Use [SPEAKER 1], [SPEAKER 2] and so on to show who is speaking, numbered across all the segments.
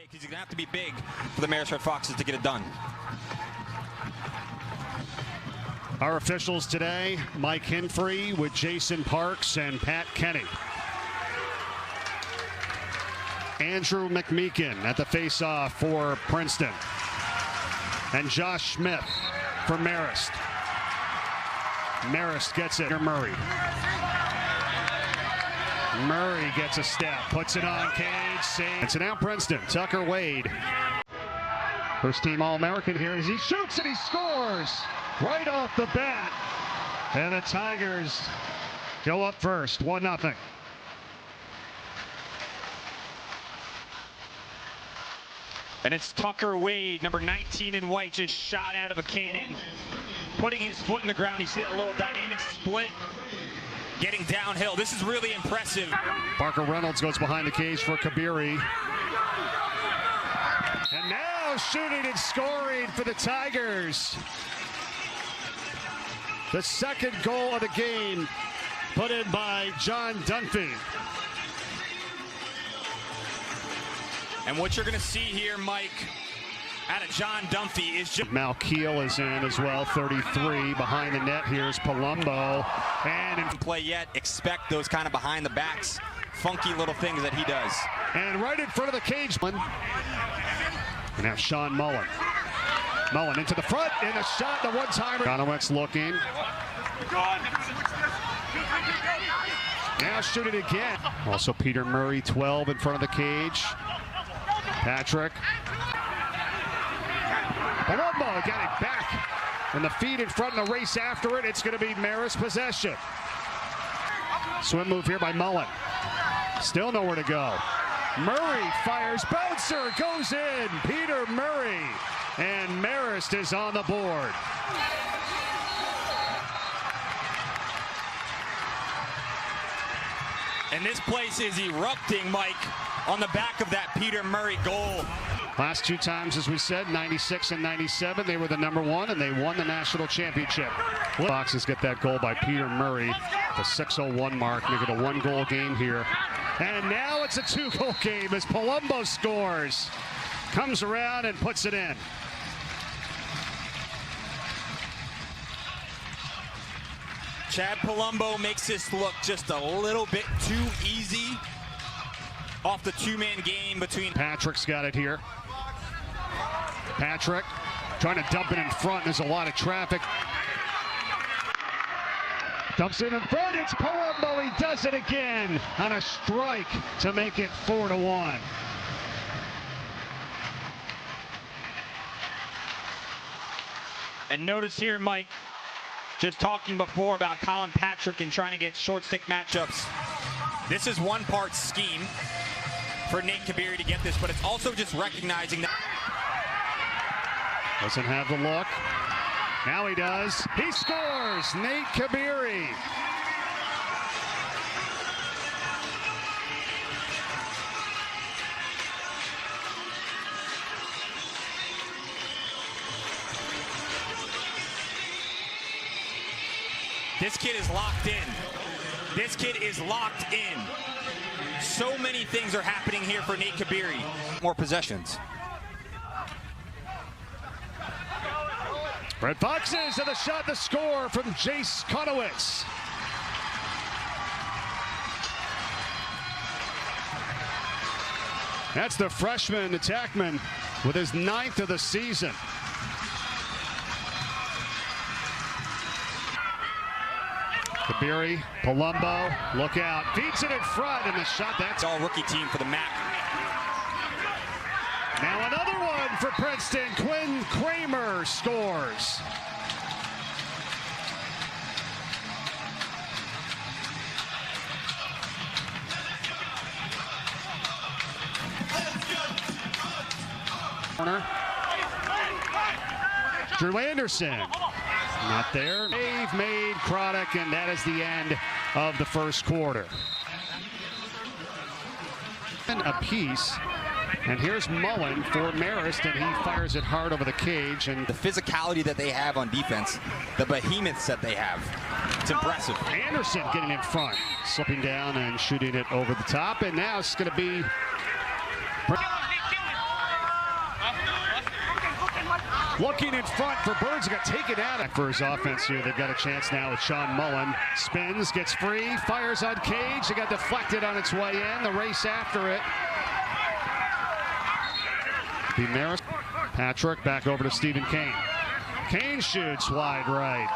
[SPEAKER 1] today because he's going to have to be big for the Marist Red Foxes to get it done.
[SPEAKER 2] Our officials today, Mike Hinfrey with Jason Parks and Pat Kenny. Andrew McMeekin at the face-off for Princeton. And Josh Smith for Marist. Marist gets it. Murray. Murray gets a step, puts it on cage, saves. It's now Princeton. Tucker Wade. First team All-American here as he shoots and he scores right off the bat. And the Tigers go up first, 1-0.
[SPEAKER 3] And it's Tucker Wade, number 19 in white, just shot out of a cannon. Putting his foot in the ground, he's hit a little dynamic split.
[SPEAKER 1] Getting downhill. This is really impressive.
[SPEAKER 2] Parker Reynolds goes behind the cage for Kabiri. And now shooting and scoring for the Tigers. The second goal of the game put in by John Dunphy.
[SPEAKER 1] And what you're going to see here, Mike, out of John Dunphy is just...
[SPEAKER 2] Malkiel is in as well, 33. Behind the net, here's Palumbo. And in
[SPEAKER 1] play yet, expect those kind of behind the backs, funky little things that he does.
[SPEAKER 2] And right in front of the cage. And now Sean Mullen. Mullen into the front, and a shot, the one-timer. Donowitz looking. Now shoot it again. Also Peter Murray, 12 in front of the cage. Patrick. Palumbo got it back. And the feed in front and the race after it. It's going to be Marist possession. Swim move here by Mullen. Still nowhere to go. Murray fires. Bouncer goes in. Peter Murray. And Marist is on the board.
[SPEAKER 1] And this place is erupting, Mike, on the back of that Peter Murray goal.
[SPEAKER 2] Last two times, as we said, 96 and 97, they were the #1 and they won the national championship. Foxes get that goal by Peter Murray, the 6:01 mark, make it a 1-goal game here. And now it's a 2-goal game as Palumbo scores. Comes around and puts it in.
[SPEAKER 1] Chad Palumbo makes this look just a little bit too easy off the two-man game between...
[SPEAKER 2] Patrick's got it here. Patrick trying to dump it in front. There's a lot of traffic. Dumps it in front. It's Palumbo. He does it again on a strike to make it 4-1.
[SPEAKER 3] And notice here, Mike, just talking before about Colin Patrick and trying to get short stick matchups.
[SPEAKER 1] This is one part scheme for Nate Kabiri to get this, but it's also just recognizing that...
[SPEAKER 2] Doesn't have the look. Now he does. He scores! Nate Kabiri.
[SPEAKER 1] This kid is locked in. This kid is locked in. So many things are happening here for Nate Kabiri. More possessions.
[SPEAKER 2] Red Foxes and the shot, the score from Jace Konowitz. That's the freshman attackman with his 9th of the season. Kabiri, Palumbo, look out, feeds it in front, and the shot, that's
[SPEAKER 1] all rookie team for the MAC.
[SPEAKER 2] Now another one for Princeton. Quinn Kramer scores. Drew Anderson. Not there. Dave made Craddock, and that is the end of the first quarter. And a piece. And here's Mullen for Marist, and he fires it hard over the cage. And
[SPEAKER 1] the physicality that they have on defense, the behemoths that they have, it's impressive.
[SPEAKER 2] Anderson getting in front, slipping down and shooting it over the top. And now it's going to be Looking in front for Burns, got taken out for his offense here. They've got a chance now with Sean Mullen. Spins, gets free, fires on Cage. It got deflected on its way in. The race after it. Be Marist. Patrick back over to Stephen Kane. Kane shoots wide right.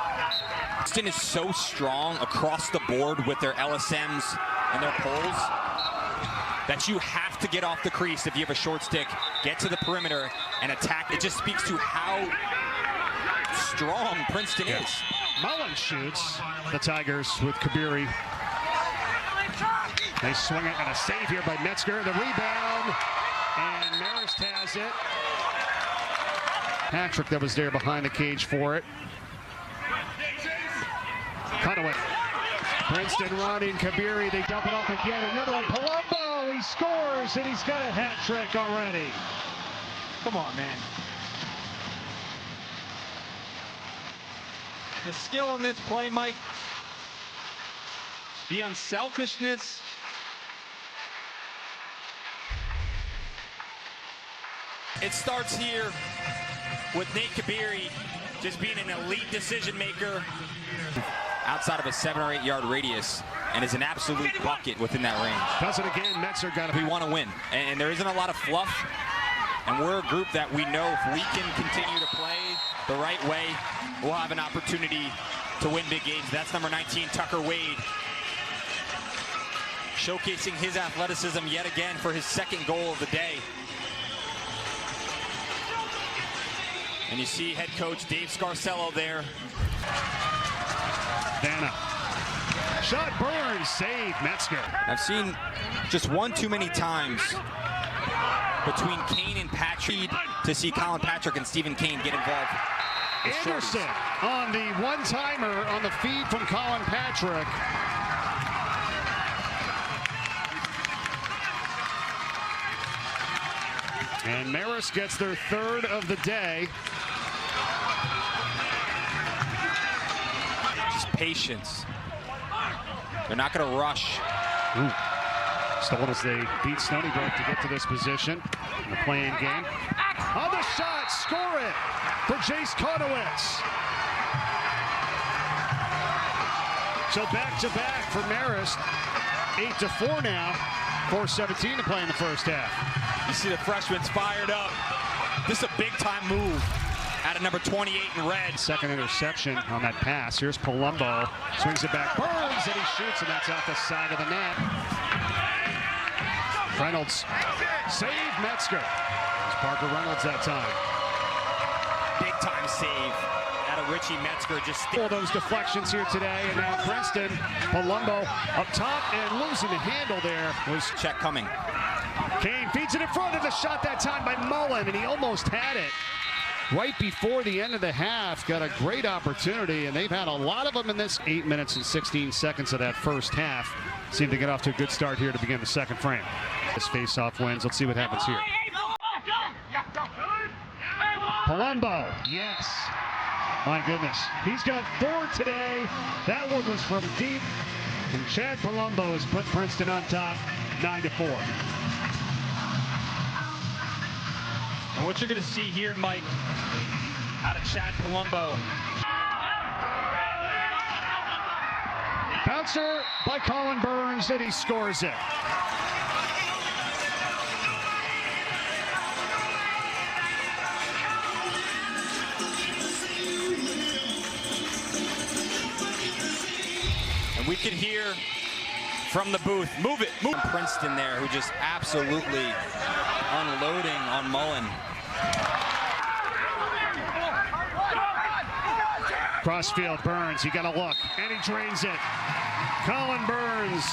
[SPEAKER 1] Princeton is so strong across the board with their LSMs and their poles that you have to get off the crease if you have a short stick, get to the perimeter, and attack. It just speaks to how strong Princeton is.
[SPEAKER 2] Mullen shoots the Tigers with Kabiri. They swing it, and a save here by Metzger. The rebound, and Marist has it. Patrick that was there behind the cage for it. Cutaway. Princeton running, Kabiri, they dump it off again. Another one, Palumbo, he scores, and he's got a hat trick already.
[SPEAKER 3] Come on, man. The skill on this play, Mike. The unselfishness.
[SPEAKER 1] It starts here with Nate Kabiri just being an elite decision maker outside of a 7 or 8 yard radius, and is an absolute bucket within that range.
[SPEAKER 2] Does it again, Metzger got it.
[SPEAKER 1] We want to win, and there isn't a lot of fluff, and we're a group that we know if we can continue to play the right way, we'll have an opportunity to win big games. That's number 19, Tucker Wade, showcasing his athleticism yet again for his second goal of the day. And you see head coach Dave Scarcello there.
[SPEAKER 2] Vanna. Shot, Burns, save, Metzger.
[SPEAKER 1] I've seen just one too many times between Kane and Patrick to see Colin Patrick and Stephen Kane get involved.
[SPEAKER 2] Anderson on the one-timer on the feed from Colin Patrick. And Marist gets their third of the day.
[SPEAKER 1] Just patience. They're not going to rush.
[SPEAKER 2] Ooh. Stolen as they beat Stony Brook to get to this position in the play-in game. On the shot, score it for Jace Konowitz. So back-to-back for Marist. 8-4 now. 4:17 to play in the first half.
[SPEAKER 1] You see the freshman's fired up. This is a big-time move out of number 28 in red.
[SPEAKER 2] Second interception on that pass. Here's Palumbo. Swings it back. Burns, and he shoots, and that's off the side of the net. Reynolds. Save Metzger. It was Parker Reynolds that time.
[SPEAKER 1] Big-time save out of Richie Metzger. Just
[SPEAKER 2] all those deflections here today, and now Princeton. Palumbo up top and losing the handle there.
[SPEAKER 1] was check coming.
[SPEAKER 2] Kane feeds it in front of the shot that time by Mullen, and he almost had it right before the end of the half. Got a great opportunity, and they've had a lot of them in this 8 minutes and 16 seconds of that first half. Seem to get off to a good start here to begin the second frame. This face-off wins. Let's see what happens here. Palumbo, yes. My goodness, he's got 4 today. That one was from deep, and Chad Palumbo has put Princeton on top, 9-4.
[SPEAKER 3] And what you're going to see here, Mike, out of Chad Palumbo.
[SPEAKER 2] Bouncer by Colin Burns, and he scores it.
[SPEAKER 1] And we can hear from the booth, move it, move. Princeton there, who just absolutely unloading on Mullen.
[SPEAKER 2] Crossfield, Burns, you gotta look, and he drains it. Colin Burns,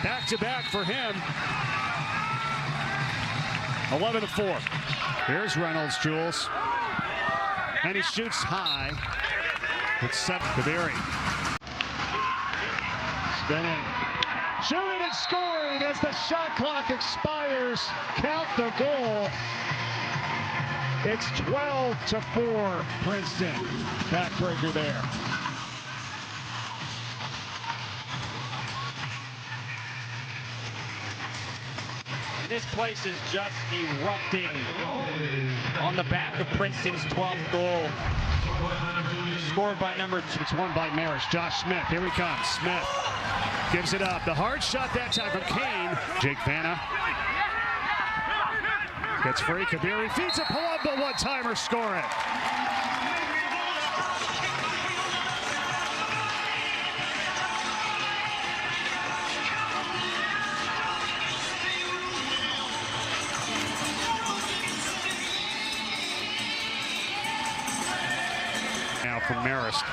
[SPEAKER 2] back-to-back for him. 11-4. Here's Reynolds, Jules, and he shoots high. It's 7. Kabiri. Spinning. Shooting and scoring as the shot clock expires. Count the goal. It's 12-4, Princeton. Backbreaker there.
[SPEAKER 3] This place is just erupting on the back of Princeton's 12th goal. Scored by number 2.
[SPEAKER 2] It's won by Marist. Josh Smith, here he comes. Smith gives it up. The hard shot that time from Kane. Jake Vanna gets free. Kabiri feeds it. Palumbo, one-timer, score it. Now from Marist.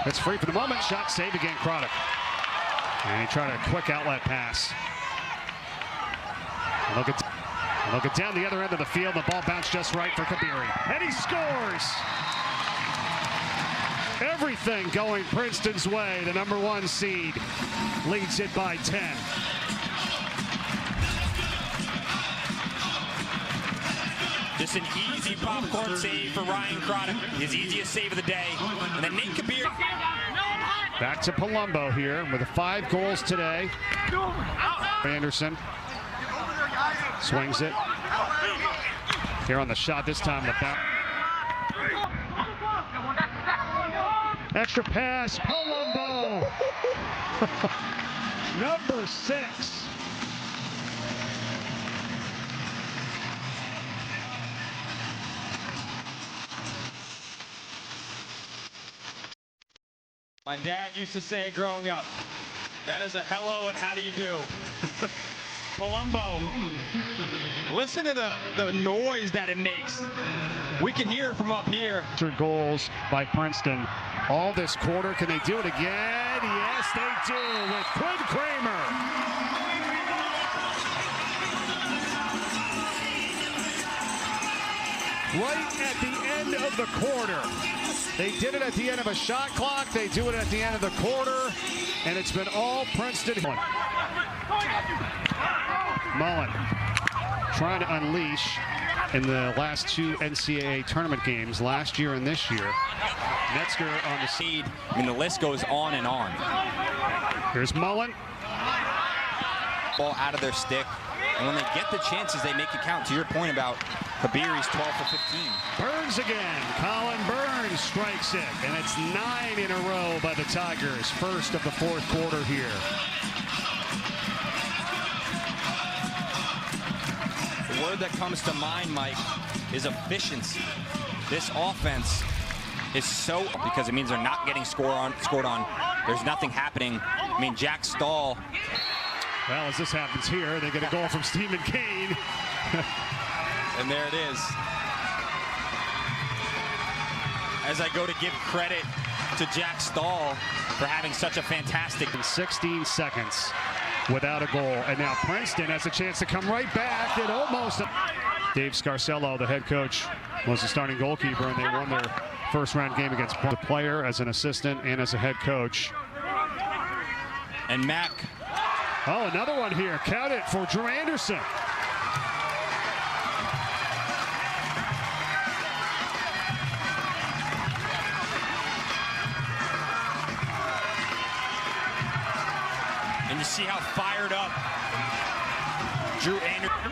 [SPEAKER 2] It's free for the moment. Shot save again, Craddock. And he tried a quick outlet pass. Look at down the other end of the field. The ball bounced just right for Kabiri. And he scores! Everything going Princeton's way. The #1 seed leads it by 10.
[SPEAKER 1] Just an easy popcorn save for Ryan Craddock. His easiest save of the day. And then Nate Kabiri.
[SPEAKER 2] Back to Palumbo here with the 5 goals today. Anderson swings it. Here on the shot this time. Extra pass, Palumbo. Number 6.
[SPEAKER 3] My dad used to say growing up, that is a hello and how do you do? Palumbo. Listen to the noise that it makes. We can hear it from up here.
[SPEAKER 2] Goals by Princeton. All this quarter. Can they do it again? Yes, they do with Quinn Kramer. Right at the end of the quarter. They did it at the end of a shot clock. They do it at the end of the quarter. And it's been all Princeton. Mullen trying to unleash in the last 2 NCAA tournament games, last year and this year. Metzger on the seed.
[SPEAKER 1] I mean, the list goes on and on.
[SPEAKER 2] Here's Mullen.
[SPEAKER 1] Ball out of their stick. And when they get the chances, they make it count. To your point about Kabiri's 12 for 15.
[SPEAKER 2] Burns again. Colin Burns strikes it. And it's 9 in a row by the Tigers. First of the 4th quarter here.
[SPEAKER 1] The word that comes to mind, Mike, is efficiency. This offense is so, because it means they're not getting scored on. There's nothing happening. I mean, Jack Stahl.
[SPEAKER 2] Well, as this happens here, they get a goal from Stephen Kane.
[SPEAKER 1] And there it is. As I go to give credit to Jack Stahl for having such a fantastic...
[SPEAKER 2] 16 seconds without a goal. And now Princeton has a chance to come right back. It almost... Dave Scarcello, the head coach, was the starting goalkeeper, and they won their first-round game against the player as an assistant and as a head coach.
[SPEAKER 1] And Mac...
[SPEAKER 2] Oh, another one here. Count it for Drew Anderson.
[SPEAKER 1] And you see how fired up Drew Anderson.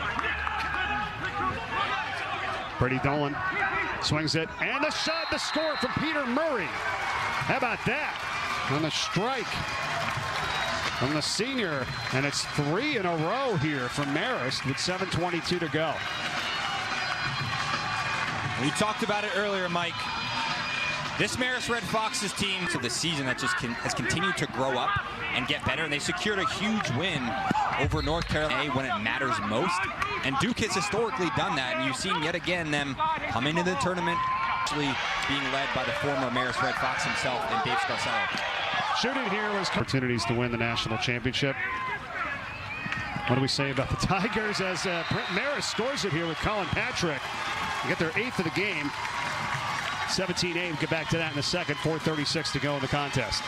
[SPEAKER 2] Brady Dolan swings it. And the shot, the score from Peter Murray. How about that? On the strike from the senior, and it's 3 in a row here from Marist with 7:22 to go.
[SPEAKER 1] We talked about it earlier, Mike. This Marist Red Foxes team to the season that just has continued to grow up and get better, and they secured a huge win over North Carolina when it matters most. And Duke has historically done that, and you've seen yet again them come into the tournament actually being led by the former Marist Red Fox himself and Dave Scarcello.
[SPEAKER 2] Shooting here was opportunities to win the national championship. What do we say about the Tigers as Marist scores it here with Colin Patrick? They get their 8th of the game. 17-8. We'll get back to that in a second. 4:36 to go in the contest.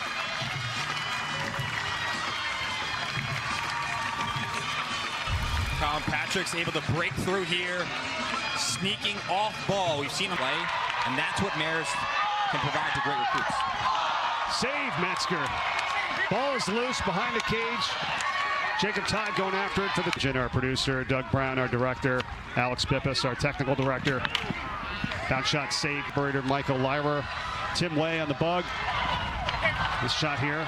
[SPEAKER 1] Colin Patrick's able to break through here, sneaking off ball. We've seen him play, and that's what Marist can provide to great recruits.
[SPEAKER 2] Save Metzger. Ball is loose behind the cage. Jacob Todd going after it for the Jenner, our producer, Doug Brown, our director, Alex Pippas, our technical director. Bounce shot saved, Birder, Michael Lyra, Tim Way on the bug. This shot here.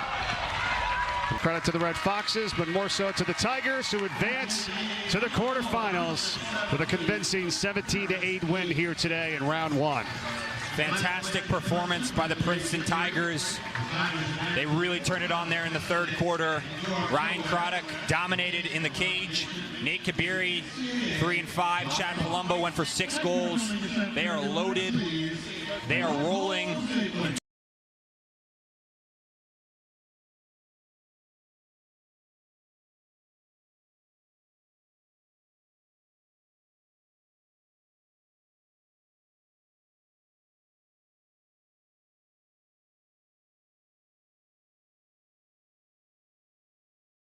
[SPEAKER 2] And credit to the Red Foxes, but more so to the Tigers, who advance to the quarterfinals with a convincing 17-8 win here today in round one.
[SPEAKER 1] Fantastic performance by the Princeton Tigers. They really turned it on there in the third quarter. Ryan Craddock dominated in the cage. Nate Kabiri, 3 and 5. Chad Palumbo went for 6 goals. They are loaded. They are rolling in